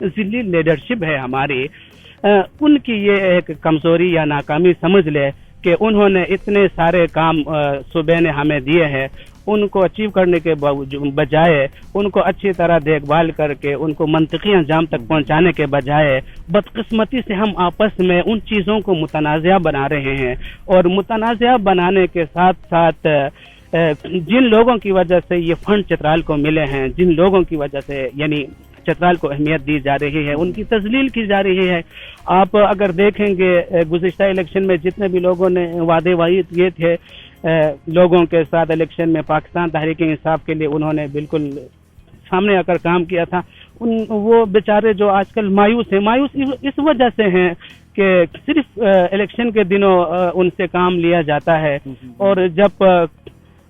ذلی leadership ہے ہماری، ان کی یہ ایک کمزوری یا ناکامی سمجھ لے کہ انہوں نے اتنے سارے کام صوبے نے ہمیں دیے ہیں، ان کو اچیو کرنے کے بجائے ان کو اچھی طرح دیکھ بھال کر کے ان کو منطقی انجام تک پہنچانے کے بجائے بدقسمتی سے ہم آپس میں ان چیزوں کو متنازع بنا رہے ہیں، اور متنازع بنانے کے ساتھ ساتھ جن لوگوں کی وجہ سے یہ فنڈ چترال کو ملے ہیں، جن لوگوں کی وجہ سے یعنی چترال کو اہمیت دی جا رہی ہے، ان کی تذلیل کی جا رہی ہے۔ آپ اگر دیکھیں گے گزشتہ الیکشن میں جتنے بھی لوگوں نے وعدے وعید کیے تھے لوگوں کے ساتھ الیکشن میں، پاکستان تحریک انصاف کے لیے انہوں نے بالکل سامنے آ کر کام کیا تھا، وہ بیچارے جو آج کل مایوس ہیں، مایوس اس وجہ سے ہیں کہ صرف الیکشن کے دنوں ان سے کام لیا جاتا ہے، اور جب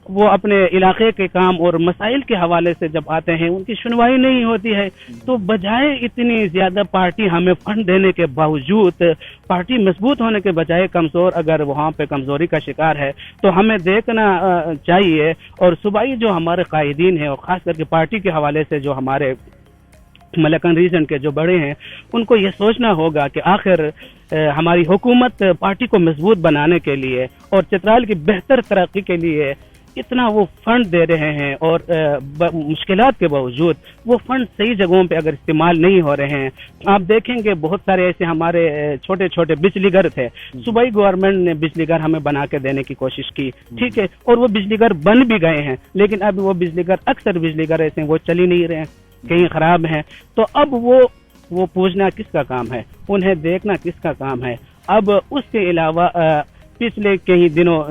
وہ اپنے علاقے کے کام اور مسائل کے حوالے سے جب آتے ہیں ان کی سنوائی نہیں ہوتی ہے۔ تو بجائے اتنی زیادہ پارٹی ہمیں فنڈ دینے کے باوجود پارٹی مضبوط ہونے کے بجائے کمزور، اگر وہاں پہ کمزوری کا شکار ہے تو ہمیں دیکھنا چاہیے، اور صوبائی جو ہمارے قائدین ہیں اور خاص کر کے پارٹی کے حوالے سے جو ہمارے ملکن ریجن کے جو بڑے ہیں ان کو یہ سوچنا ہوگا کہ آخر ہماری حکومت پارٹی کو مضبوط بنانے کے لیے اور چترال کی بہتر ترقی کے لیے اتنا وہ فنڈ دے رہے ہیں، اور مشکلات کے باوجود وہ فنڈ صحیح جگہوں پہ اگر استعمال نہیں ہو رہے ہیں۔ آپ دیکھیں گے بہت سارے ایسے ہمارے چھوٹے چھوٹے بجلی گھر تھے، صوبائی گورنمنٹ نے بجلی گھر ہمیں بنا کے دینے کی کوشش کی، ٹھیک ہے، اور وہ بجلی گھر بن بھی گئے ہیں، لیکن اب وہ بجلی گھر اکثر بجلی گھر ایسے ہیں وہ چل ہی نہیں رہے ہیں، کہیں خراب ہیں۔ تو اب وہ پوچھنا کس کا کام ہے، انہیں دیکھنا کس کا کام ہے۔ اب اس کے علاوہ پچھلے کئی دنوں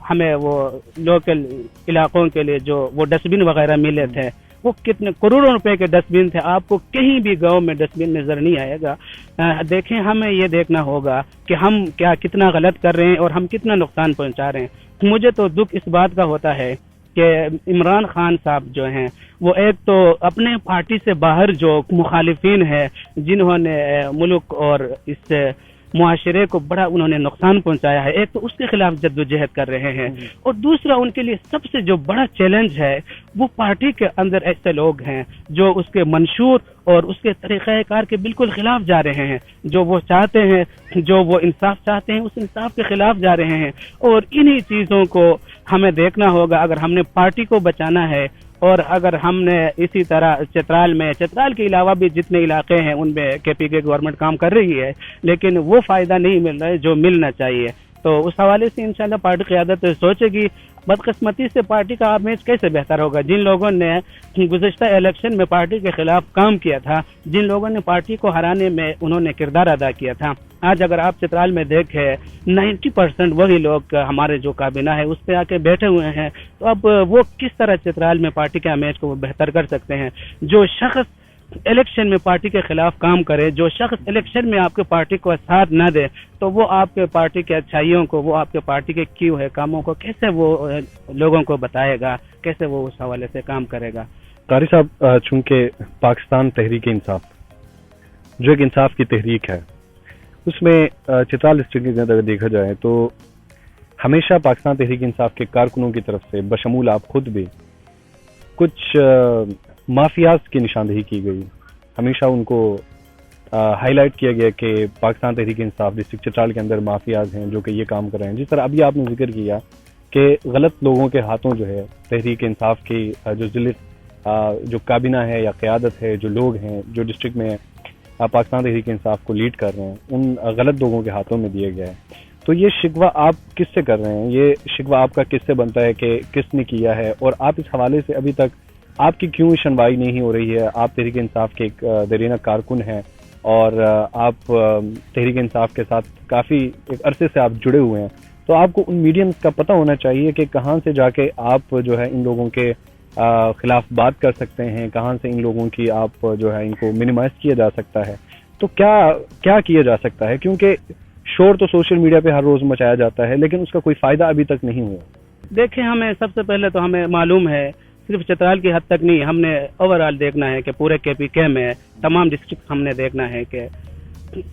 ہمیں وہ لوکل علاقوں کے لیے جو وہ ڈسٹ بن وغیرہ ملے تھے، وہ کتنے کروڑوں روپے کے ڈسٹ بن تھے، آپ کو کہیں بھی گاؤں میں ڈسٹ بن نظر نہیں آئے گا۔ دیکھیں ہمیں یہ دیکھنا ہوگا کہ ہم کتنا غلط کر رہے ہیں اور ہم کتنا نقصان پہنچا رہے ہیں۔ مجھے تو دکھ اس بات کا ہوتا ہے کہ عمران خان صاحب جو ہیں وہ ایک تو اپنے پارٹی سے باہر جو مخالفین ہیں جنہوں نے ملک اور اس معاشرے کو بڑا انہوں نے نقصان پہنچایا ہے، ایک تو اس کے خلاف جدوجہد کر رہے ہیں، اور دوسرا ان کے لیے سب سے جو بڑا چیلنج ہے وہ پارٹی کے اندر ایسے لوگ ہیں جو اس کے منشور اور اس کے طریقہ کار کے بالکل خلاف جا رہے ہیں، جو وہ چاہتے ہیں، جو وہ انصاف چاہتے ہیں اس انصاف کے خلاف جا رہے ہیں، اور انہی چیزوں کو ہمیں دیکھنا ہوگا اگر ہم نے پارٹی کو بچانا ہے، اور اگر ہم نے اسی طرح چترال کے علاوہ بھی جتنے علاقے ہیں ان میں کے پی کے گورنمنٹ کام کر رہی ہے لیکن وہ فائدہ نہیں مل رہا ہے جو ملنا چاہیے، تو اس حوالے سے انشاءاللہ پارٹی قیادت سوچے گی بدقسمتی سے پارٹی کا امیج کیسے بہتر ہوگا۔ جن لوگوں نے گزشتہ الیکشن میں پارٹی کے خلاف کام کیا تھا، جن لوگوں نے پارٹی کو ہرانے میں انہوں نے کردار ادا کیا تھا، آج اگر آپ چترال میں دیکھیں 90% وہی لوگ ہمارے جو کابینہ ہے اس پہ آ کے بیٹھے ہوئے ہیں، تو اب وہ کس طرح چترال میں پارٹی کے امیج کو بہتر کر سکتے ہیں؟ جو شخص الیکشن میں پارٹی کے خلاف کام کرے، جو شخص الیکشن میں آپ کے پارٹی کو ساتھ نہ دے، تو وہ آپ کے پارٹی کے اچھائیوں کو، وہ آپ کے پارٹی کے کیے ہوئے کاموں کو کیسے وہ لوگوں کو بتائے گا، کیسے وہ اس حوالے سے کام کرے گا؟ قاری صاحب، چونکہ پاکستان تحریک انصاف جو ایک انصاف کی تحریک ہے، اس میں چترال ڈسٹرکٹ کے اندر دیکھا جائے تو ہمیشہ پاکستان تحریک انصاف کے کارکنوں کی طرف سے بشمول آپ خود بھی کچھ مافیاز کی نشاندہی کی گئی، ہمیشہ ان کو ہائی لائٹ کیا گیا کہ پاکستان تحریک انصاف ڈسٹرکٹ چترال کے اندر مافیاز ہیں جو کہ یہ کام کر رہے ہیں۔ جس طرح ابھی آپ نے ذکر کیا کہ غلط لوگوں کے ہاتھوں جو ہے تحریک انصاف کی جو ضلع جو کابینہ ہے یا قیادت ہے، جو لوگ ہیں جو ڈسٹرکٹ میں پاکستان تحریک انصاف کو لیڈ کر رہے ہیں، ان غلط لوگوں کے ہاتھوں میں دیا گیا ہے، تو یہ شکوہ آپ کس سے کر رہے ہیں؟ یہ شکوہ آپ کا کس سے بنتا ہے کہ کس نے کیا ہے؟ اور آپ اس حوالے سے ابھی تک آپ کی کیوں سنوائی نہیں ہو رہی ہے؟ آپ تحریک انصاف کے ایک دیرینہ کارکن ہیں اور آپ تحریک انصاف کے ساتھ کافی ایک عرصے سے آپ جڑے ہوئے ہیں، تو آپ کو ان میڈیمز کا پتہ ہونا چاہیے کہ کہاں سے جا کے آپ جو ہے ان لوگوں کے خلاف بات کر سکتے ہیں، کہاں سے ان لوگوں کی آپ جو ہے ان کو منیمائز کیا جا سکتا ہے، تو کیا کیا جا سکتا ہے؟ کیونکہ شور تو سوشل میڈیا پہ ہر روز مچایا جاتا ہے لیکن اس کا کوئی فائدہ ابھی تک نہیں ہوا۔ دیکھیں، ہمیں سب سے پہلے تو ہمیں معلوم ہے، صرف چترال کی حد تک نہیں، ہم نے اوور آل دیکھنا ہے کہ پورے کے پی کے میں تمام ڈسٹرکٹ ہم نے دیکھنا ہے کہ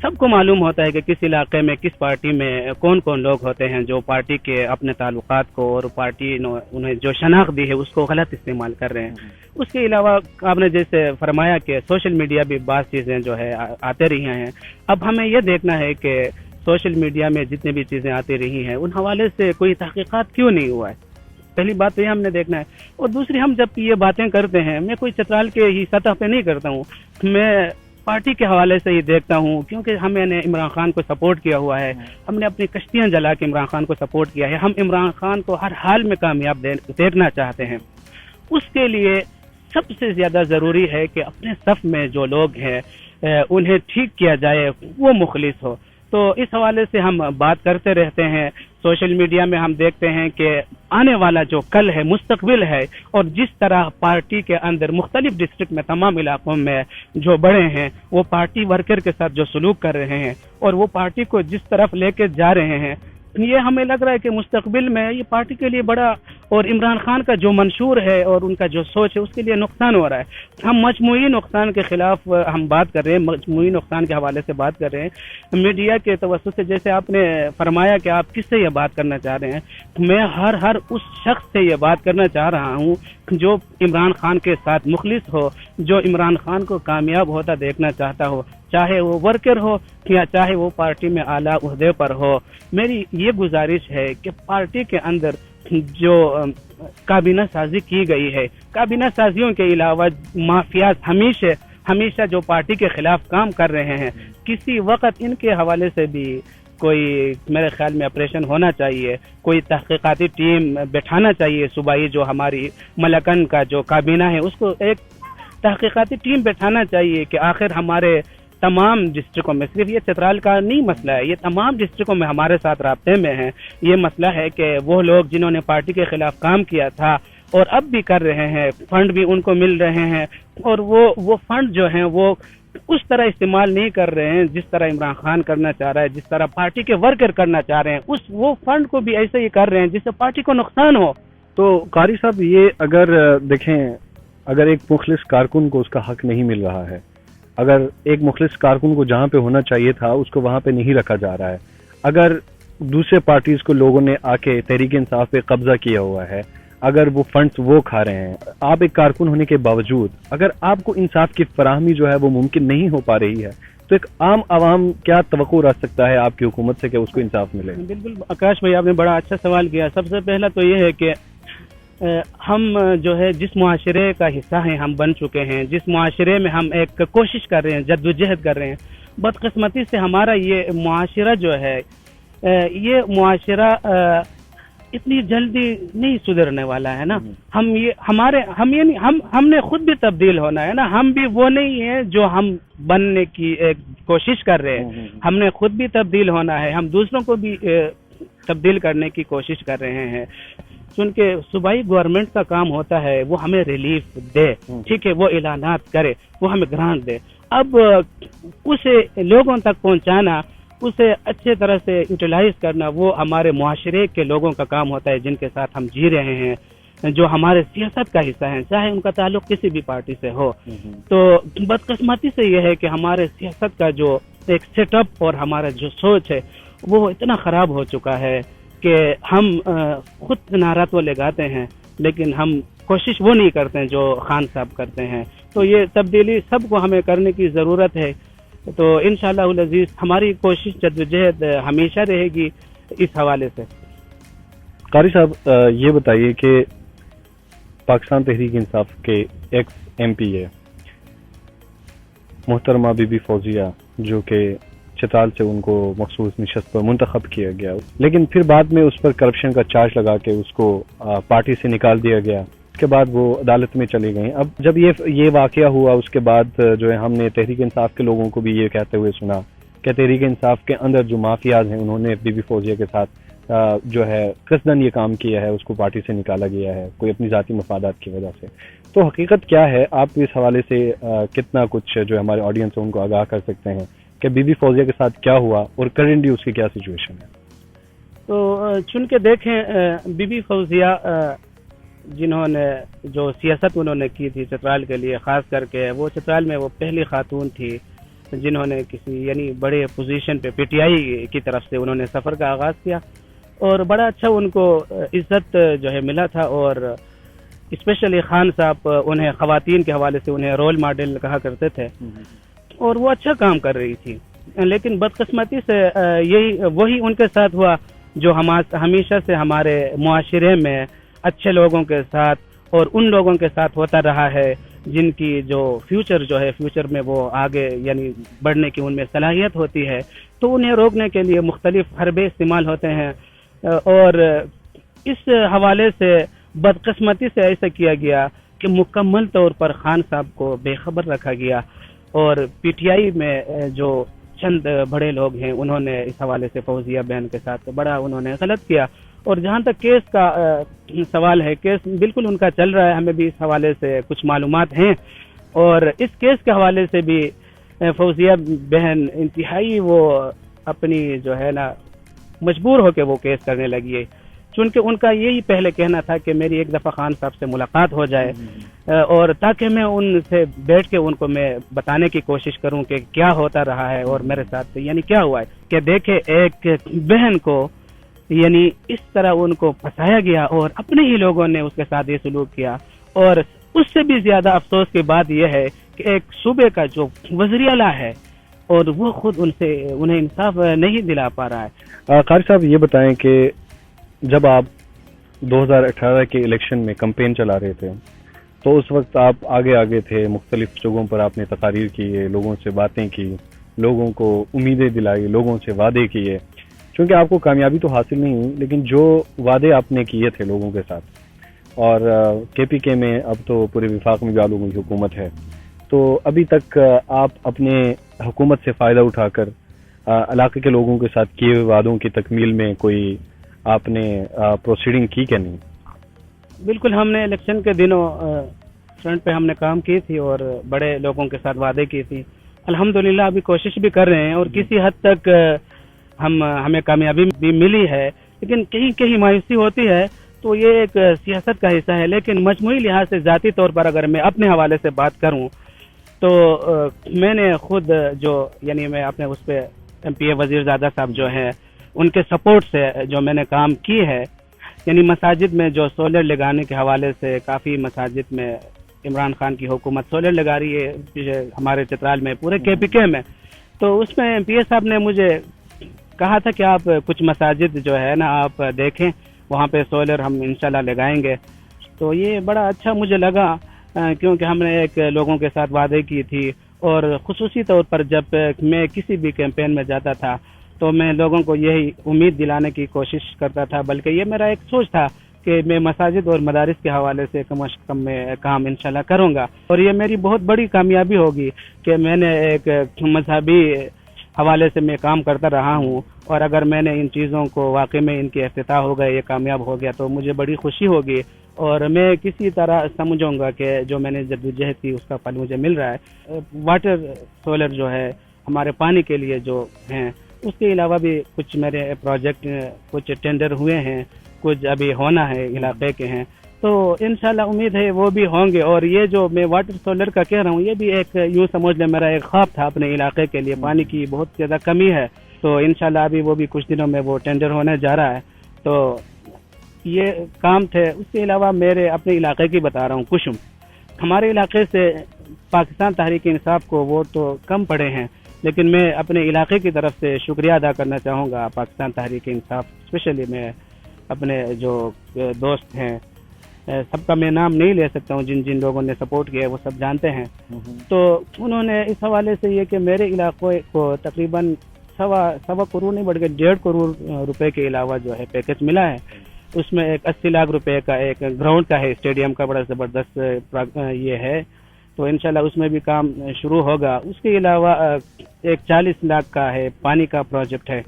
سب کو معلوم ہوتا ہے کہ کس علاقے میں کس پارٹی میں کون کون لوگ ہوتے ہیں جو پارٹی کے اپنے تعلقات کو اور پارٹی انہیں جو شناخت دی ہے اس کو غلط استعمال کر رہے ہیں. اس کے علاوہ آپ نے جیسے فرمایا کہ سوشل میڈیا بھی بعض چیزیں جو ہے آتے رہی ہیں. اب ہمیں یہ دیکھنا ہے کہ سوشل میڈیا میں جتنی بھی چیزیں آتی رہی ہیں ان حوالے سے کوئی تحقیقات کیوں نہیں ہوا ہے. پہلی بات تو یہ ہم نے دیکھنا ہے. اور دوسری، ہم جب یہ باتیں کرتے ہیں، میں کوئی چترال کے ہی سطح پہ نہیں کرتا ہوں، میں پارٹی کے حوالے سے ہی دیکھتا ہوں، کیونکہ ہم نے عمران خان کو سپورٹ کیا ہوا ہے. ہم نے اپنی کشتیاں جلا کے عمران خان کو سپورٹ کیا ہے. ہم عمران خان کو ہر حال میں کامیاب دیکھنا چاہتے ہیں. اس کے لیے سب سے زیادہ ضروری ہے کہ اپنے صف میں جو لوگ ہیں انہیں ٹھیک کیا جائے، وہ مخلص ہو. تو اس حوالے سے ہم بات کرتے رہتے ہیں. سوشل میڈیا میں ہم دیکھتے ہیں کہ آنے والا جو کل ہے، مستقبل ہے، اور جس طرح پارٹی کے اندر مختلف ڈسٹرکٹ میں تمام علاقوں میں جو بڑے ہیں وہ پارٹی ورکر کے ساتھ جو سلوک کر رہے ہیں اور وہ پارٹی کو جس طرف لے کے جا رہے ہیں، یہ ہمیں لگ رہا ہے کہ مستقبل میں یہ پارٹی کے لیے بڑا، اور عمران خان کا جو منشور ہے اور ان کا جو سوچ ہے اس کے لیے نقصان ہو رہا ہے. ہم مجموعی نقصان کے خلاف ہم بات کر رہے ہیں، مجموعی نقصان کے حوالے سے بات کر رہے ہیں. میڈیا کے توسط سے جیسے آپ نے فرمایا کہ آپ کس سے یہ بات کرنا چاہ رہے ہیں، میں ہر اس شخص سے یہ بات کرنا چاہ رہا ہوں جو عمران خان کے ساتھ مخلص ہو، جو عمران خان کو کامیاب ہوتا دیکھنا چاہتا ہو، چاہے وہ ورکر ہو یا چاہے وہ پارٹی میں اعلیٰ عہدے پر ہو. میری یہ گزارش ہے کہ پارٹی کے اندر جو کابینہ سازی کی گئی ہے، کابینہ سازیوں کے علاوہ مافیاز ہمیشہ جو پارٹی کے خلاف کام کر رہے ہیں، کسی وقت ان کے حوالے سے بھی کوئی میرے خیال میں آپریشن ہونا چاہیے. کوئی تحقیقاتی ٹیم بٹھانا چاہیے صوبائی، جو ہماری ملکن کا جو کابینہ ہے اس کو ایک تحقیقاتی ٹیم بٹھانا چاہیے کہ آخر ہمارے تمام ڈسٹرکوں میں، صرف یہ چترال کا نہیں مسئلہ ہے، یہ تمام ڈسٹرکوں میں ہمارے ساتھ رابطے میں ہیں. یہ مسئلہ ہے کہ وہ لوگ جنہوں نے پارٹی کے خلاف کام کیا تھا اور اب بھی کر رہے ہیں، فنڈ بھی ان کو مل رہے ہیں، اور وہ فنڈ جو ہیں وہ اس طرح استعمال نہیں کر رہے ہیں جس طرح عمران خان کرنا چاہ رہا ہے، جس طرح پارٹی کے ورکر کرنا چاہ رہے ہیں. وہ فنڈ کو بھی ایسے ہی کر رہے ہیں جس سے پارٹی کو نقصان ہو. تو قاری صاحب، یہ اگر دیکھیں، اگر ایک مخلص کارکن کو اس کا حق نہیں مل رہا ہے، اگر ایک مخلص کارکن کو جہاں پہ ہونا چاہیے تھا اس کو وہاں پہ نہیں رکھا جا رہا ہے، اگر دوسرے پارٹیز کو لوگوں نے آ کے تحریک انصاف پہ قبضہ کیا ہوا ہے، اگر وہ فنڈز وہ کھا رہے ہیں، آپ ایک کارکن ہونے کے باوجود اگر آپ کو انصاف کی فراہمی جو ہے وہ ممکن نہیں ہو پا رہی ہے، تو ایک عام عوام کیا توقع رکھ سکتا ہے آپ کی حکومت سے کہ اس کو انصاف ملے؟ بالکل آکاش بھائی، آپ نے بڑا اچھا سوال کیا. سب سے پہلا تو یہ ہے کہ ہم جو ہے جس معاشرے کا حصہ ہیں، ہم بن چکے ہیں، جس معاشرے میں ہم ایک کوشش کر رہے ہیں، جدوجہد کر رہے ہیں، بدقسمتی سے ہمارا یہ معاشرہ جو ہے، یہ معاشرہ اتنی جلدی نہیں سدھرنے والا ہے نا. ہم نے خود بھی تبدیل ہونا ہے نا. ہم بھی وہ نہیں ہیں جو ہم بننے کی ایک کوشش کر رہے ہیں، ہم نے خود بھی تبدیل ہونا ہے، ہم دوسروں کو بھی تبدیل کرنے کی کوشش کر رہے ہیں. چونکہ صوبائی گورنمنٹ کا کام ہوتا ہے وہ ہمیں ریلیف دے، ٹھیک ہے، وہ اعلانات کرے، وہ ہمیں گرانٹ دے. اب اسے لوگوں تک پہنچانا، اسے اچھے طرح سے یوٹیلائز کرنا، وہ ہمارے معاشرے کے لوگوں کا کام ہوتا ہے جن کے ساتھ ہم جی رہے ہیں، جو ہمارے سیاست کا حصہ ہیں، چاہے ان کا تعلق کسی بھی پارٹی سے ہو. تو بدقسمتی سے یہ ہے کہ ہمارے سیاست کا جو ایک سیٹ اپ اور ہمارا جو سوچ ہے وہ اتنا خراب ہو چکا ہے کہ ہم خود نعرہ تو لگاتے ہیں لیکن ہم کوشش وہ نہیں کرتے ہیں جو خان صاحب کرتے ہیں. تو یہ تبدیلی سب کو ہمیں کرنے کی ضرورت ہے. تو انشاءاللہ العزیز ہماری کوشش جدوجہد ہمیشہ رہے گی اس حوالے سے. قاری صاحب، یہ بتائیے کہ پاکستان تحریک انصاف کے ایکس ایم پی ہے محترمہ بی بی فوزیہ، جو کہ چترال سے ان کو مخصوص نشست پر منتخب کیا گیا، لیکن پھر بعد میں اس پر کرپشن کا چارج لگا کے اس کو پارٹی سے نکال دیا گیا. اس کے بعد وہ عدالت میں چلی گئیں. اب جب یہ واقعہ ہوا اس کے بعد جو ہے ہم نے تحریک انصاف کے لوگوں کو بھی یہ کہتے ہوئے سنا کہ تحریک انصاف کے اندر جو مافیاز ہیں انہوں نے بی بی فوزیہ کے ساتھ جو ہے قصدن یہ کام کیا ہے، اس کو پارٹی سے نکالا گیا ہے کوئی اپنی ذاتی مفادات کی وجہ سے. تو حقیقت کیا ہے؟ آپ اس حوالے سے کتنا کچھ جو ہمارے آڈینس ہے ان کو آگاہ کر سکتے ہیں کہ بی بی فوزیہ کے ساتھ کیا ہوا اور کرنٹلی اس کی کیا سچویشن ہے؟ تو چن کے دیکھیں، بی بی فوزیہ جنہوں نے جو سیاست انہوں نے کی تھی چترال کے لیے، خاص کر کے وہ چترال میں وہ پہلی خاتون تھی جنہوں نے کسی یعنی بڑے پوزیشن پہ پی ٹی آئی کی طرف سے انہوں نے سفر کا آغاز کیا اور بڑا اچھا ان کو عزت جو ہے ملا تھا، اور اسپیشلی خان صاحب انہیں خواتین کے حوالے سے انہیں رول ماڈل کہا کرتے تھے اور وہ اچھا کام کر رہی تھی. لیکن بدقسمتی سے وہی ان کے ساتھ ہوا جو ہمیشہ سے ہمارے معاشرے میں اچھے لوگوں کے ساتھ اور ان لوگوں کے ساتھ ہوتا رہا ہے جن کی جو فیوچر میں وہ آگے یعنی بڑھنے کی ان میں صلاحیت ہوتی ہے، تو انہیں روکنے کے لیے مختلف حربے استعمال ہوتے ہیں. اور اس حوالے سے بدقسمتی سے ایسا کیا گیا کہ مکمل طور پر خان صاحب کو بے خبر رکھا گیا، اور پی ٹی آئی میں جو چند بڑے لوگ ہیں انہوں نے اس حوالے سے فوزیہ بہن کے ساتھ بڑا انہوں نے غلط کیا. اور جہاں تک کیس کا سوال ہے، کیس بالکل ان کا چل رہا ہے، ہمیں بھی اس حوالے سے کچھ معلومات ہیں، اور اس کیس کے حوالے سے بھی فوزیہ بہن انتہائی وہ اپنی جو ہے نا مجبور ہو کے وہ کیس کرنے لگی ہے، چونکہ ان کا یہی پہلے کہنا تھا کہ میری ایک دفعہ خان صاحب سے ملاقات ہو جائے اور تاکہ میں ان سے بیٹھ کے ان کو میں بتانے کی کوشش کروں کہ کیا ہوتا رہا ہے اور میرے ساتھ یعنی کیا ہوا ہے کہ دیکھے ایک بہن کو یعنی اس طرح ان کو پھنسایا گیا اور اپنے ہی لوگوں نے اس کے ساتھ یہ سلوک کیا. اور اس سے بھی زیادہ افسوس کی بات یہ ہے کہ ایک صوبے کا جو وزیر اعلیٰ ہے اور وہ خود انہیں انصاف نہیں دلا پا رہا ہے. قاری صاحب یہ بتائیں کہ جب آپ 2018 کے الیکشن میں کمپین چلا رہے تھے تو اس وقت آپ آگے تھے، مختلف جگہوں پر آپ نے تقاریر کیے، لوگوں سے باتیں کی، لوگوں کو امیدیں دلائی، لوگوں سے وعدے کیے. چونکہ آپ کو کامیابی تو حاصل نہیں ہوئی، لیکن جو وعدے آپ نے کیے تھے لوگوں کے ساتھ، اور کے پی کے میں اب تو پورے وفاق میں بھی آپ لوگوں کی حکومت ہے، تو ابھی تک آپ اپنے حکومت سے فائدہ اٹھا کر علاقے کے لوگوں کے ساتھ کیے ہوئے وعدوں کی تکمیل میں کوئی آپ نے پروسیڈنگ کی کہ نہیں؟ بالکل، ہم نے الیکشن کے دنوں فرنٹ پہ ہم نے کام کی تھی اور بڑے لوگوں کے ساتھ وعدے کی تھی. الحمدللہ ابھی کوشش بھی کر رہے ہیں اور کسی حد تک ہمیں کامیابی بھی ملی ہے، لیکن کہیں مایوسی ہوتی ہے. تو یہ ایک سیاست کا حصہ ہے، لیکن مجموعی لحاظ سے ذاتی طور پر اگر میں اپنے حوالے سے بات کروں تو میں نے خود یعنی میں اپنے اس پہ ایم پی اے وزیر زادہ صاحب جو ہیں ان کے سپورٹ سے جو میں نے کام کی ہے، یعنی مساجد میں جو سولر لگانے کے حوالے سے کافی مساجد میں عمران خان کی حکومت سولر لگا رہی ہے ہمارے چترال میں، پورے کے پی کے میں. تو اس میں ایم پی اے صاحب نے مجھے کہا تھا کہ آپ کچھ مساجد جو ہے نا آپ دیکھیں، وہاں پہ سولر ہم انشاءاللہ لگائیں گے. تو یہ بڑا اچھا مجھے لگا کیونکہ ہم نے ایک لوگوں کے ساتھ وعدے کی تھی، اور خصوصی طور پر جب میں کسی بھی کیمپین میں جاتا تھا تو میں لوگوں کو یہی امید دلانے کی کوشش کرتا تھا، بلکہ یہ میرا ایک سوچ تھا کہ میں مساجد اور مدارس کے حوالے سے کم از کم میں کام انشاءاللہ کروں گا. اور یہ میری بہت بڑی کامیابی ہوگی کہ میں نے ایک مذہبی حوالے سے میں کام کرتا رہا ہوں، اور اگر میں نے ان چیزوں کو واقع میں ان کے افتتاح ہو گئے، یہ کامیاب ہو گیا تو مجھے بڑی خوشی ہوگی، اور میں کسی طرح سمجھوں گا کہ جو میں نے جدوجہد کی اس کا پھل مجھے مل رہا ہے. واٹر سولر جو ہے ہمارے پانی کے لیے جو ہیں، اس کے علاوہ بھی کچھ میرے پروجیکٹ کچھ ٹینڈر ہوئے ہیں، کچھ ابھی ہونا ہے علاقے کے ہیں، تو انشاءاللہ امید ہے وہ بھی ہوں گے. اور یہ جو میں واٹر سولر کا کہہ رہا ہوں، یہ بھی ایک یوں سمجھ لیں میرا ایک خواب تھا اپنے علاقے کے لیے. پانی کی بہت زیادہ کمی ہے، تو انشاءاللہ ابھی وہ بھی کچھ دنوں میں وہ ٹینڈر ہونے جا رہا ہے. تو یہ کام تھے. اس کے علاوہ میرے اپنے علاقے کی بتا رہا ہوں، کشم. ہمارے علاقے سے پاکستان تحریک انصاف کو ووٹ تو کم پڑے ہیں، لیکن میں اپنے علاقے کی طرف سے شکریہ ادا کرنا چاہوں گا پاکستان تحریک انصاف، اسپیشلی میں اپنے جو دوست ہیں، سب کا میں نام نہیں لے سکتا ہوں، جن لوگوں نے سپورٹ کیا وہ سب جانتے ہیں. تو انہوں نے اس حوالے سے یہ کہ میرے علاقے کو تقریباً سوا کروڑ نہیں بڑھ کے 1.5 کروڑ روپے کے علاوہ جو ہے پیکج ملا ہے. اس میں ایک 80 لاکھ روپے کا ایک گراؤنڈ کا ہے، اسٹیڈیم کا بڑا زبردست یہ ہے، تو انشاءاللہ اس میں بھی کام شروع ہوگا. اس کے علاوہ ایک 40 لاکھ کا ہے پانی کا پروجیکٹ ہے.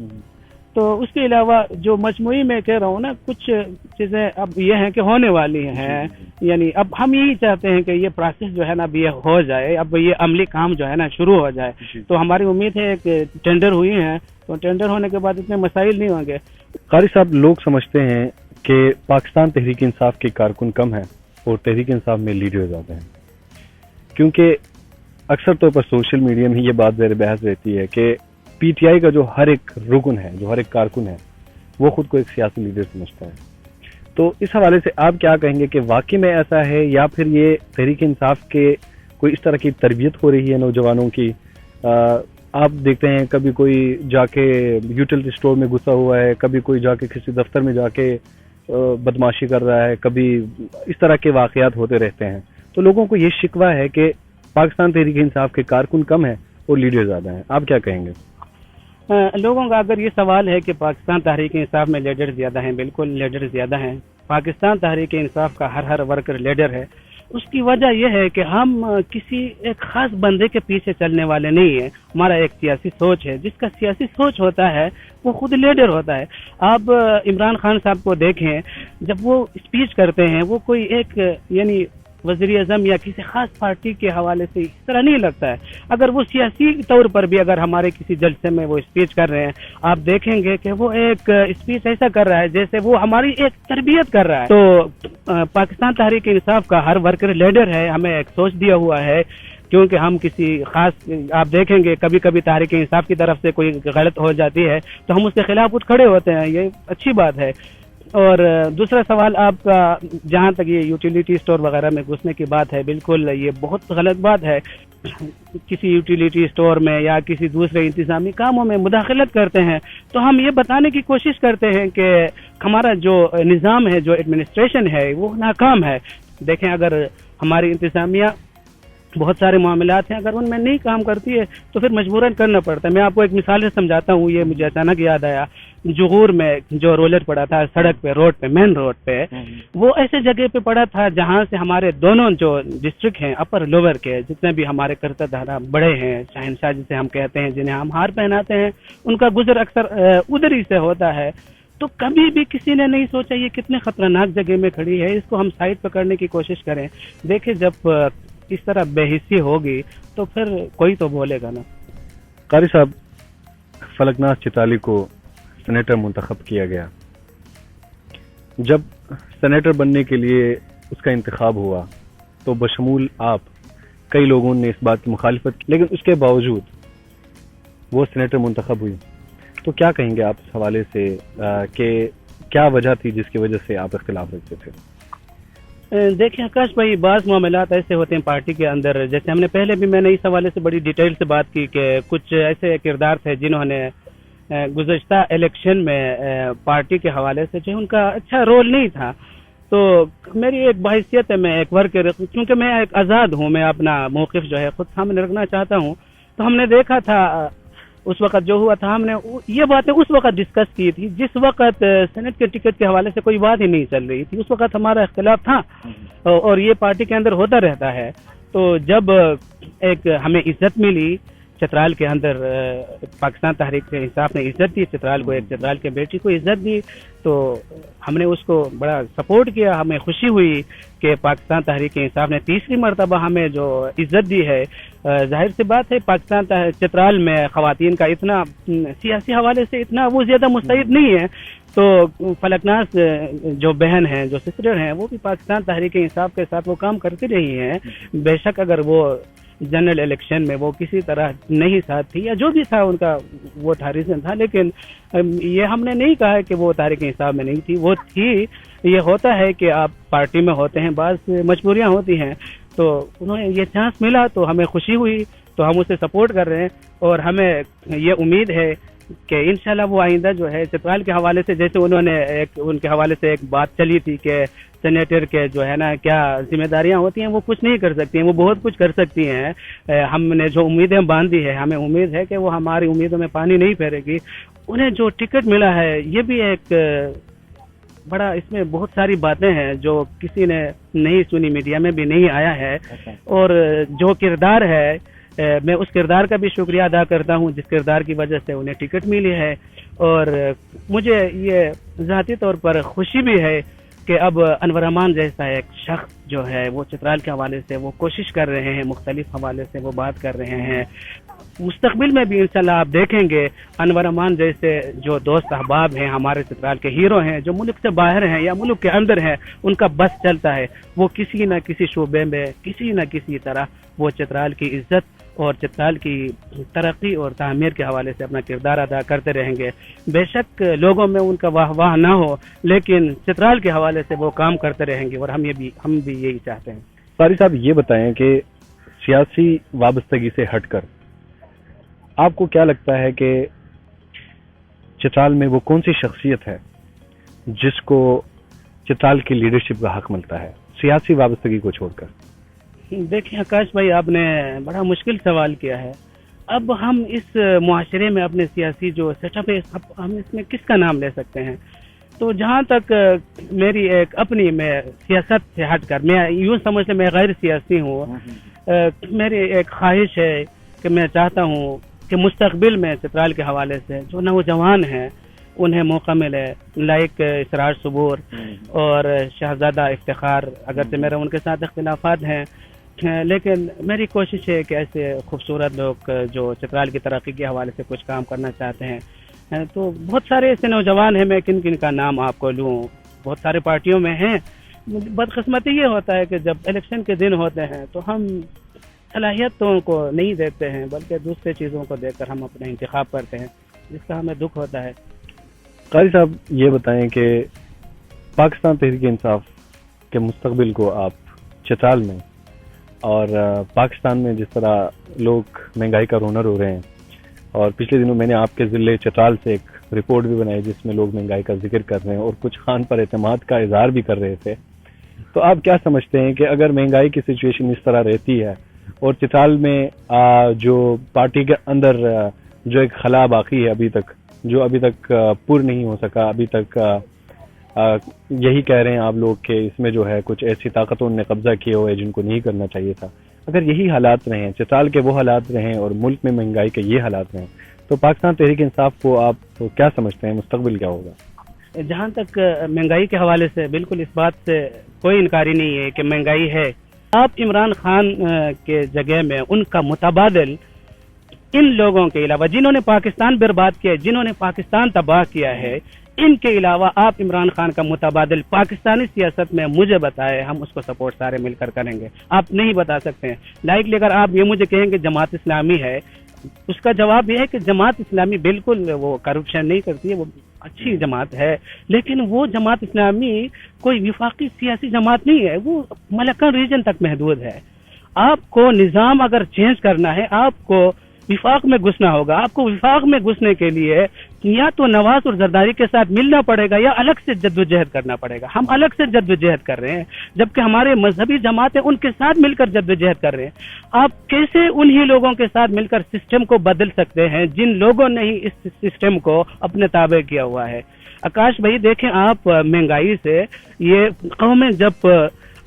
تو اس کے علاوہ جو مجموعی میں کہہ رہا ہوں نا، کچھ چیزیں اب یہ ہیں کہ ہونے والی ہیں، یعنی اب ہم یہی چاہتے ہیں کہ یہ پروسیس جو ہے نا اب یہ ہو جائے، اب یہ عملی کام جو ہے نا شروع ہو جائے. تو ہماری امید ہے کہ ٹینڈر ہوئی ہیں، تو ٹینڈر ہونے کے بعد اتنے مسائل نہیں ہوں گے. قاری صاحب، لوگ سمجھتے ہیں کہ پاکستان تحریک انصاف کے کارکن کم ہیں اور تحریک انصاف میں لیڈر زیادہ ہیں، کیونکہ اکثر طور پر سوشل میڈیا میں یہ بات زیر بحث رہتی ہے کہ پی ٹی آئی کا جو ہر ایک رکن ہے، جو ہر ایک کارکن ہے، وہ خود کو ایک سیاسی لیڈر سمجھتا ہے. تو اس حوالے سے آپ کیا کہیں گے کہ واقعی میں ایسا ہے، یا پھر یہ تحریک انصاف کے کوئی اس طرح کی تربیت ہو رہی ہے نوجوانوں کی؟ آپ دیکھتے ہیں کبھی کوئی جا کے یوٹیلٹی اسٹور میں گھسا ہوا ہے، کبھی کوئی جا کے کسی دفتر میں جا کے بدماشی کر رہا ہے، کبھی اس طرح کے واقعات ہوتے رہتے ہیں. تو لوگوں کو یہ شکوہ ہے کہ پاکستان تحریک انصاف کے کارکن کم ہیں اور لیڈر زیادہ ہیں. آپ کیا کہیں گے؟ لوگوں کا اگر یہ سوال ہے کہ پاکستان تحریک انصاف میں لیڈر زیادہ ہیں، بالکل لیڈر زیادہ ہیں. پاکستان تحریک انصاف کا ہر ورکر لیڈر ہے. اس کی وجہ یہ ہے کہ ہم کسی ایک خاص بندے کے پیچھے چلنے والے نہیں ہیں. ہمارا ایک سیاسی سوچ ہے، جس کا سیاسی سوچ ہوتا ہے وہ خود لیڈر ہوتا ہے. آپ عمران خان صاحب کو دیکھیں، جب وہ اسپیچ کرتے ہیں وہ کوئی ایک یعنی وزیر اعظم یا کسی خاص پارٹی کے حوالے سے اس طرح نہیں لگتا ہے. اگر وہ سیاسی طور پر بھی اگر ہمارے کسی جلسے میں وہ اسپیچ کر رہے ہیں، آپ دیکھیں گے کہ وہ ایک اسپیچ ایسا کر رہا ہے جیسے وہ ہماری ایک تربیت کر رہا ہے. تو پاکستان تحریک انصاف کا ہر ورکر لیڈر ہے. ہمیں ایک سوچ دیا ہوا ہے، کیونکہ ہم کسی خاص، آپ دیکھیں گے کبھی کبھی تحریک انصاف کی طرف سے کوئی غلط ہو جاتی ہے تو ہم اس کے خلاف اٹھ کھڑے ہوتے ہیں. یہ اچھی بات ہے. اور دوسرا سوال آپ کا، جہاں تک یہ یوٹیلیٹی اسٹور وغیرہ میں گھسنے کی بات ہے، بالکل یہ بہت غلط بات ہے. کسی یوٹیلیٹی اسٹور میں یا کسی دوسرے انتظامی کاموں میں مداخلت کرتے ہیں تو ہم یہ بتانے کی کوشش کرتے ہیں کہ ہمارا جو نظام ہے، جو ایڈمنسٹریشن ہے، وہ ناکام ہے. دیکھیں، اگر ہماری انتظامیہ بہت سارے معاملات ہیں، اگر ان میں نہیں کام کرتی ہے تو پھر مجبوراً کرنا پڑتا ہے. میں آپ کو ایک مثال سے سمجھاتا ہوں، یہ مجھے اچانک یاد آیا. جغور میں جو رولر پڑا تھا سڑک پہ، روڈ پہ، مین روڈ پہ، وہ ایسے جگہ پہ پڑا تھا جہاں سے ہمارے دونوں جو ڈسٹرکٹ ہیں، اپر لوور کے، جتنے بھی ہمارے کرتا دھارا بڑے ہیں، شہنشاہ جسے ہم کہتے ہیں، جنہیں ہم ہار پہناتے ہیں، ان کا گزر اکثر ادھر ہی سے ہوتا ہے. تو کبھی بھی کسی نے نہیں سوچا یہ کتنے خطرناک جگہ میں کھڑی ہے، اس کو ہم سائڈ پکڑنے کی کوشش کریں. دیکھیں، جب اس طرح بے حسی ہوگی تو پھر کوئی تو بولے گا نا. قاری صاحب، فلکناز چترالی کو سینیٹر منتخب کیا گیا. جب سینیٹر بننے کے لیے اس کا انتخاب ہوا تو بشمول آپ کئی لوگوں نے اس بات کی مخالفت کی، لیکن اس کے باوجود وہ سینیٹر منتخب ہوئی. تو کیا کہیں گے آپ اس حوالے سے کہ کیا وجہ تھی جس کی وجہ سے آپ اختلاف رکھتے تھے؟ دیکھیں آکاش بھائی، بعض معاملات ایسے ہوتے ہیں پارٹی کے اندر، جیسے ہم نے پہلے بھی، میں نے اس حوالے سے بڑی ڈیٹیل سے بات کی کہ کچھ ایسے کردار تھے جنہوں نے گزشتہ الیکشن میں پارٹی کے حوالے سے جو ان کا اچھا رول نہیں تھا. تو میری ایک بحیثیت ہے، میں ایک ورکر، کیونکہ میں ایک آزاد ہوں، میں اپنا موقف جو ہے خود سامنے رکھنا چاہتا ہوں. تو ہم نے دیکھا تھا اس وقت جو ہوا تھا، ہم نے یہ باتیں اس وقت ڈسکس کی تھی جس وقت سینٹ کے ٹکٹ کے حوالے سے کوئی بات ہی نہیں چل رہی تھی. اس وقت ہمارا اختلاف تھا اور یہ پارٹی کے اندر ہوتا رہتا ہے. تو جب ایک ہمیں عزت ملی چترال کے اندر، پاکستان تحریک انصاف نے عزت دی چترال کو، ایک چترال کے بیٹی کو عزت دی، تو ہم نے اس کو بڑا سپورٹ کیا. ہمیں خوشی ہوئی کہ پاکستان تحریک انصاف نے تیسری مرتبہ ہمیں جو عزت دی ہے. ظاہر سی بات ہے، پاکستان چترال میں خواتین کا اتنا سیاسی حوالے سے اتنا وہ زیادہ مستعد نہیں ہے. تو فلکناز جو بہن ہیں، جو سسٹر ہیں، وہ بھی پاکستان تحریک انصاف کے ساتھ وہ کام کرتی رہی ہیں. بے شک اگر وہ جنرل الیکشن میں وہ کسی طرح نہیں ساتھ تھی یا جو بھی تھا ان کا وہ تھا، ریزن تھا، لیکن یہ ہم نے نہیں کہا کہ وہ تحریک انصاف میں نہیں تھی، وہ تھی. یہ ہوتا ہے کہ آپ پارٹی میں ہوتے ہیں، بعض مجبوریاں ہوتی ہیں، تو انہوں نے یہ چانس ملا تو ہمیں خوشی ہوئی، تو ہم اسے سپورٹ کر رہے ہیں. اور ہمیں یہ امید ہے کہ انشاءاللہ وہ آئندہ جو ہے چترال کے حوالے سے، جیسے انہوں نے ان کے حوالے سے ایک بات چلی تھی کہ سینیٹر کے جو ہے نا کیا ذمہ داریاں ہوتی ہیں، وہ کچھ نہیں کر سکتی ہیں، وہ بہت کچھ کر سکتی ہیں. ہم نے جو امیدیں باندھی ہے، ہمیں امید ہے کہ وہ ہماری امیدوں میں پانی نہیں پھیرے گی. انہیں جو ٹکٹ ملا ہے، یہ بھی ایک بڑا، اس میں بہت ساری باتیں ہیں جو کسی نے نہیں سنی، میڈیا میں بھی نہیں آیا ہے. اور جو کردار ہے، میں اس کردار کا بھی شکریہ ادا کرتا ہوں جس کردار کی وجہ سے انہیں ٹکٹ ملی ہے. اور مجھے یہ ذاتی طور پر خوشی بھی ہے کہ اب انور امان جیسا ایک شخص جو ہے وہ چترال کے حوالے سے وہ کوشش کر رہے ہیں، مختلف حوالے سے وہ بات کر رہے ہیں. مستقبل میں بھی انشاءاللہ آپ دیکھیں گے انور امان جیسے جو دوست احباب ہیں، ہمارے چترال کے ہیرو ہیں، جو ملک سے باہر ہیں یا ملک کے اندر ہیں، ان کا بس چلتا ہے. وہ کسی نہ کسی شعبے میں، کسی نہ کسی طرح وہ چترال کی عزت اور چترال کی ترقی اور تعمیر کے حوالے سے اپنا کردار ادا کرتے رہیں گے. بے شک لوگوں میں ان کا واہ واہ نہ ہو، لیکن چترال کے حوالے سے وہ کام کرتے رہیں گے، اور ہم بھی یہی چاہتے ہیں. قاری صاحب یہ بتائیں کہ سیاسی وابستگی سے ہٹ کر آپ کو کیا لگتا ہے کہ چترال میں وہ کون سی شخصیت ہے جس کو چترال کی لیڈرشپ کا حق ملتا ہے سیاسی وابستگی کو چھوڑ کر؟ دیکھیں آکاش بھائی، آپ نے بڑا مشکل سوال کیا ہے. اب ہم اس معاشرے میں اپنے سیاسی جو سیٹ اپ ہے، ہم اس میں کس کا نام لے سکتے ہیں؟ تو جہاں تک میری ایک اپنی میں سیاست سے ہٹ کر، میں یوں سمجھ لیں میں غیر سیاسی ہوں، میری ایک خواہش ہے کہ میں چاہتا ہوں کہ مستقبل میں چترال کے حوالے سے جو نوجوان ہیں انہیں موقع ملے، لائک اسرار صبور اور شہزادہ افتخار. اگرچہ میرے ان کے ساتھ اختلافات ہیں، لیکن میری کوشش ہے کہ ایسے خوبصورت لوگ جو چترال کی ترقی کے حوالے سے کچھ کام کرنا چاہتے ہیں. تو بہت سارے ایسے نوجوان ہیں، میں کن کن کا نام آپ کو لوں، بہت سارے پارٹیوں میں ہیں. بدقسمتی یہ ہوتا ہے کہ جب الیکشن کے دن ہوتے ہیں تو ہم صلاحیتوں کو نہیں دیکھتے ہیں، بلکہ دوسرے چیزوں کو دیکھ کر ہم اپنا انتخاب کرتے ہیں، جس کا ہمیں دکھ ہوتا ہے. قاری صاحب یہ بتائیں کہ پاکستان تحریک انصاف کے مستقبل کو آپ چترال میں اور پاکستان میں جس طرح لوگ مہنگائی کا رونر ہو رہے ہیں، اور پچھلے دنوں میں نے آپ کے ضلع چترال سے ایک رپورٹ بھی بنائی جس میں لوگ مہنگائی کا ذکر کر رہے ہیں اور کچھ خان پر اعتماد کا اظہار بھی کر رہے تھے، تو آپ کیا سمجھتے ہیں کہ اگر مہنگائی کی سچویشن اس طرح رہتی ہے اور چترال میں جو پارٹی کے اندر جو ایک خلا باقی ہے ابھی تک پر نہیں ہو سکا، ابھی تک یہی کہہ رہے ہیں آپ لوگ کہ اس میں جو ہے کچھ ایسی طاقتوں نے قبضہ کیے ہوئے جن کو نہیں کرنا چاہیے تھا، اگر یہی حالات رہیں، چترال کے وہ حالات رہیں اور ملک میں مہنگائی کے یہ حالات رہیں، تو پاکستان تحریک انصاف کو آپ کیا سمجھتے ہیں مستقبل کیا ہوگا؟ جہاں تک مہنگائی کے حوالے سے بالکل اس بات سے کوئی انکاری نہیں ہے کہ مہنگائی ہے. آپ عمران خان کے جگہ میں ان کا متبادل ان لوگوں کے علاوہ جنہوں نے پاکستان برباد کیا، جنہوں نے پاکستان تباہ کیا ہے، ان کے علاوہ آپ عمران خان کا متبادل پاکستانی سیاست میں مجھے بتائے، ہم اس کو سپورٹ سارے مل کر کریں گے. آپ نہیں بتا سکتے ہیں. لائکلی اگر آپ یہ مجھے کہیں کہ جماعت اسلامی ہے، اس کا جواب یہ ہے کہ جماعت اسلامی بالکل وہ کرپشن نہیں کرتی ہے، وہ اچھی جماعت ہے، لیکن وہ جماعت اسلامی کوئی وفاقی سیاسی جماعت نہیں ہے، وہ ملکن ریجن تک محدود ہے. آپ کو نظام اگر چینج کرنا ہے، آپ کو وفاق میں گھسنا ہوگا. آپ کو وفاق میں گھسنے کے لیے یا تو نواز اور زرداری کے ساتھ ملنا پڑے گا یا الگ سے جدوجہد کرنا پڑے گا. ہم الگ سے جدوجہد کر رہے ہیں، جبکہ ہمارے مذہبی جماعتیں ان کے ساتھ مل کر جدوجہد کر رہے ہیں. آپ کیسے انہی لوگوں کے ساتھ مل کر سسٹم کو بدل سکتے ہیں جن لوگوں نے ہی اس سسٹم کو اپنے تابع کیا ہوا ہے؟ آکاش بھائی دیکھیں، آپ مہنگائی سے یہ قومیں جب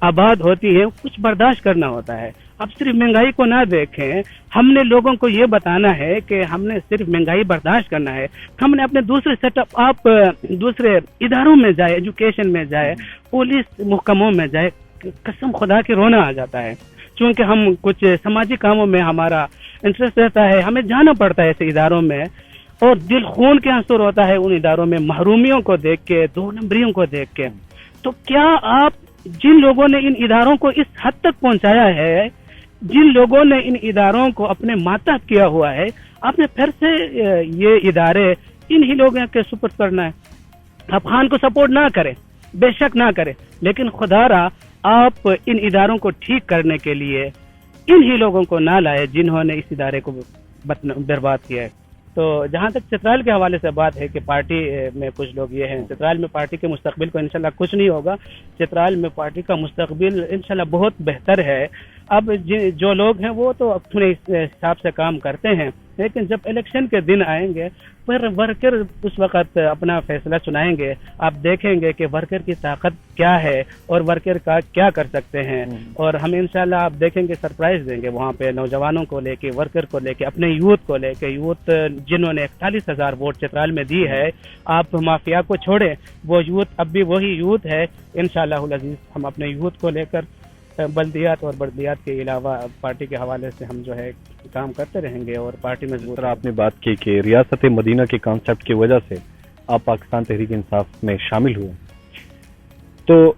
آباد ہوتی ہیں کچھ برداشت کرنا ہوتا ہے. اب صرف مہنگائی کو نہ دیکھیں، ہم نے لوگوں کو یہ بتانا ہے کہ ہم نے صرف مہنگائی برداشت کرنا ہے. ہم نے اپنے دوسرے سیٹ اپ، آپ دوسرے اداروں میں جائے، ایجوکیشن میں جائے، پولیس محکموں میں جائے، قسم خدا کی رونا آ جاتا ہے. چونکہ ہم کچھ سماجی کاموں میں ہمارا انٹرسٹ رہتا ہے، ہمیں جانا پڑتا ہے ایسے اداروں میں، اور دل خون کے آنسو ہوتا ہے ان اداروں میں محرومیوں کو دیکھ کے، دو نمبریوں کو دیکھ کے. تو کیا آپ جن لوگوں نے ان اداروں کو اس حد تک پہنچایا ہے، جن لوگوں نے ان اداروں کو اپنے ماتحت کیا ہوا ہے، آپ نے پھر سے یہ ادارے انہی لوگوں کے سپرد کرنا ہے؟ آپ خان کو سپورٹ نہ کریں، بے شک نہ کریں، لیکن خدا را آپ ان اداروں کو ٹھیک کرنے کے لیے انہی لوگوں کو نہ لائے جنہوں نے اس ادارے کو برباد کیا ہے. تو جہاں تک چترال کے حوالے سے بات ہے کہ پارٹی میں کچھ لوگ یہ ہیں، چترال میں پارٹی کے مستقبل کو انشاءاللہ کچھ نہیں ہوگا. چترال میں پارٹی کا مستقبل انشاءاللہ بہت بہتر ہے. اب جو لوگ ہیں وہ تو اپنے حساب سے کام کرتے ہیں، لیکن جب الیکشن کے دن آئیں گے پھر ورکر اس وقت اپنا فیصلہ سنائیں گے. آپ دیکھیں گے کہ ورکر کی طاقت کیا ہے اور ورکر کا کیا کر سکتے ہیں، اور ہم انشاءاللہ آپ دیکھیں گے سرپرائز دیں گے وہاں پہ نوجوانوں کو لے کے، ورکر کو لے کے، اپنے یوتھ کو لے کے. یوتھ جنہوں نے 41,000 ووٹ چترال میں دی ہے، آپ مافیا کو چھوڑیں، وہ یوتھ اب بھی وہی یوتھ ہے. انشاءاللہ العزیز ہم اپنے یوتھ کو لے کر بلدیات اور بلدیات کے علاوہ پارٹی کے حوالے سے ہم جو ہے کام کرتے رہیں گے اور پارٹی میں جس طرح آپ نے بات کی کہ ریاست مدینہ کے کانسیپٹ کی وجہ سے آپ پاکستان تحریک انصاف میں شامل ہوئے، تو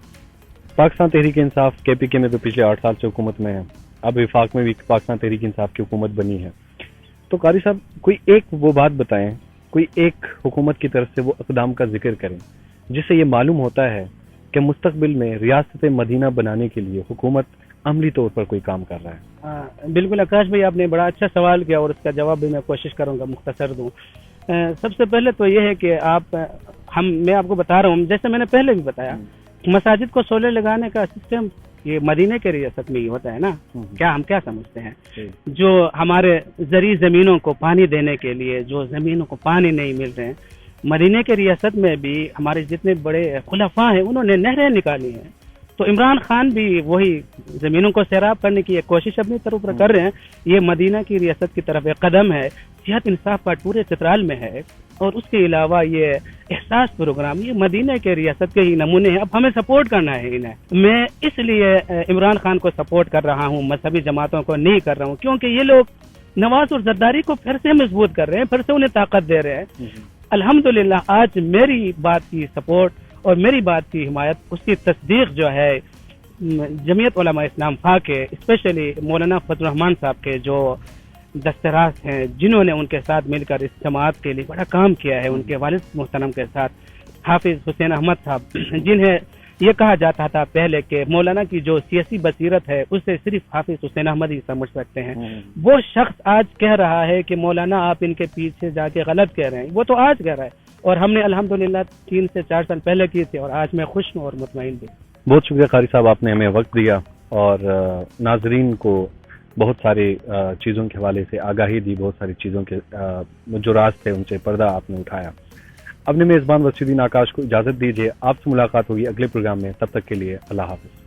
پاکستان تحریک انصاف کے پی کے میں تو پچھلے 8 سال سے حکومت میں ہے، اب وفاق میں بھی پاکستان تحریک انصاف کی حکومت بنی ہے، تو قاری صاحب کوئی ایک وہ بات بتائیں، کوئی ایک حکومت کی طرف سے وہ اقدام کا ذکر کریں جس سے یہ معلوم ہوتا ہے کہ مستقبل میں ریاست مدینہ بنانے کے لیے حکومت عملی طور پر کوئی کام کر رہا ہے۔ بالکل آکاش بھائی، آپ نے بڑا اچھا سوال کیا اور اس کا جواب بھی میں کوشش کروں گا مختصر دوں۔ سب سے پہلے تو یہ ہے کہ میں آپ کو بتا رہا ہوں، جیسے میں نے پہلے بھی بتایا، مساجد کو سولر لگانے کا سسٹم یہ مدینہ کے ریاست میں ہی ہوتا ہے نا۔ ہم کیا سمجھتے ہیں، جو ہمارے زرعی زمینوں کو پانی دینے کے لیے جو زمینوں کو پانی نہیں مل رہے ہیں، مدینہ کے ریاست میں بھی ہمارے جتنے بڑے خلفاء ہیں انہوں نے نہریں نکالی ہیں، تو عمران خان بھی وہی زمینوں کو سیراب کرنے کی ایک کوشش اپنی طرف کر رہے ہیں۔ یہ مدینہ کی ریاست کی طرف ایک قدم ہے، صحت انصاف پارٹ پورے چترال میں ہے، اور اس کے علاوہ یہ احساس پروگرام، یہ مدینہ کے ریاست کے ہی نمونے ہیں۔ اب ہمیں سپورٹ کرنا ہے انہیں۔ میں اس لیے عمران خان کو سپورٹ کر رہا ہوں، مذہبی جماعتوں کو نہیں کر رہا ہوں، کیونکہ یہ لوگ نواز اور زرداری کو پھر سے مضبوط کر رہے ہیں، پھر سے انہیں طاقت دے رہے ہیں۔ الحمدللہ آج میری بات کی سپورٹ اور میری بات کی حمایت، اس کی تصدیق جو ہے جمعیت علماء اسلام فاق کے، اسپیشلی مولانا فضل الرحمان صاحب کے جو دستراز ہیں، جنہوں نے ان کے ساتھ مل کر اس جماعت کے لیے بڑا کام کیا ہے، ان کے والد محترم کے ساتھ حافظ حسین احمد صاحب، جنہیں یہ کہا جاتا تھا پہلے کہ مولانا کی جو سیاسی بصیرت ہے اسے صرف حافظ حسین احمد ہی سمجھ سکتے ہیں، وہ شخص آج کہہ رہا ہے کہ مولانا آپ ان کے پیچھے جا کے غلط کہہ رہے ہیں، وہ تو آج کہہ رہا ہے، اور ہم نے الحمدللہ 3 سے 4 سال پہلے کی تھی، اور آج میں خوش ہوں اور مطمئن بھی۔ بہت شکریہ قاری صاحب، آپ نے ہمیں وقت دیا اور ناظرین کو بہت ساری چیزوں کے حوالے سے آگاہی دی، بہت ساری چیزوں کے جو راز تھے ان سے پردہ آپ نے اٹھایا۔ اپنے میزبان وسیع الدین آکاش کو اجازت دیجیے، آپ سے ملاقات ہوگی اگلے پروگرام میں، تب تک کے لیے اللہ حافظ۔